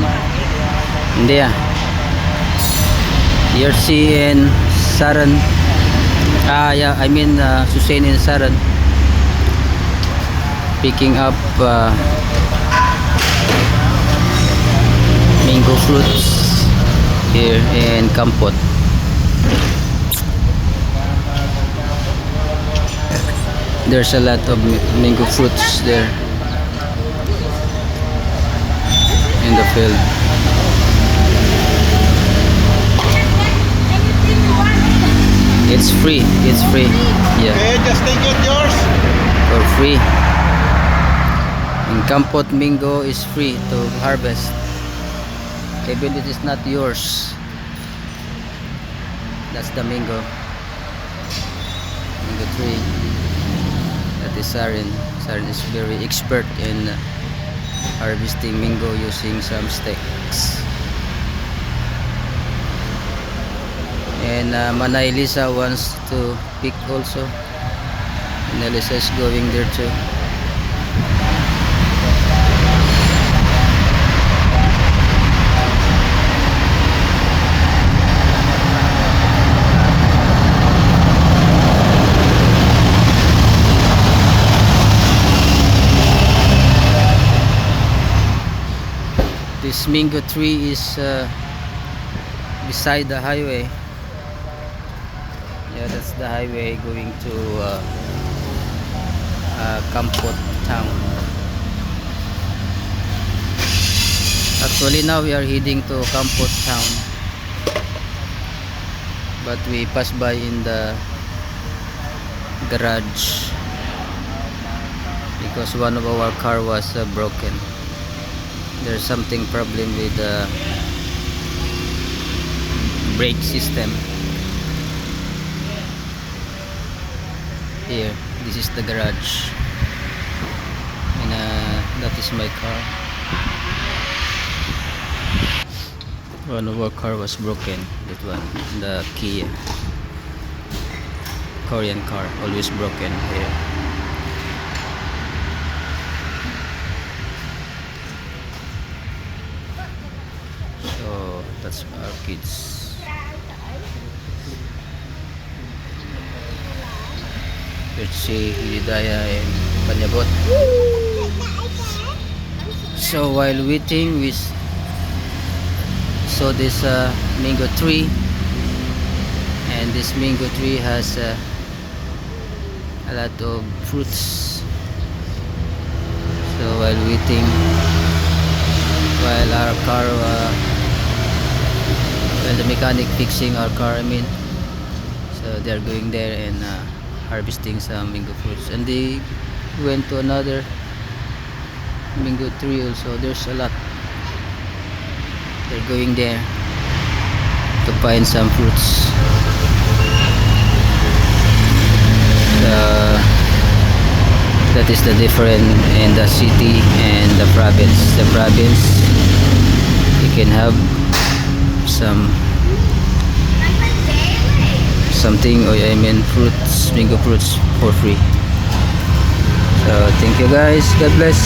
Hindi Jersey and Saran. Yeah, I mean Susain and Saran picking up mango fruits here in Kampot. There's a lot of mango fruits there in the field. It's free. Yeah. Okay, just take it yours. For free. In Kampot, mango is free to harvest. Even it is not yours. That's the mango tree. That is Sarin. Sarin is very expert in harvesting mango using some sticks. And Manay Lisa wants to pick also. And Elisa is going there too. This mango tree is beside the highway. Yeah, that's the highway going to Kampot town. Actually now we are heading to Kampot town, but we passed by in the garage because one of our car was broken. There's something problem with the brake system. Here, this is the garage, and that is my car. One of our car was broken. That one, the Kia Korean car, always broken here. So that's our kids. Let's see Hidayah and Panyabot. So while waiting, we saw this mango tree, and this mango tree has a lot of fruits. So while waiting, while our car while the mechanic fixing our car, so they're going there and harvesting some mango fruits, and they went to another mango tree also. There's a lot. They're going there to find some fruits. That is the difference in the city and the province. The province, you can have something, or fruits, mango fruits for free. So thank you guys, God bless.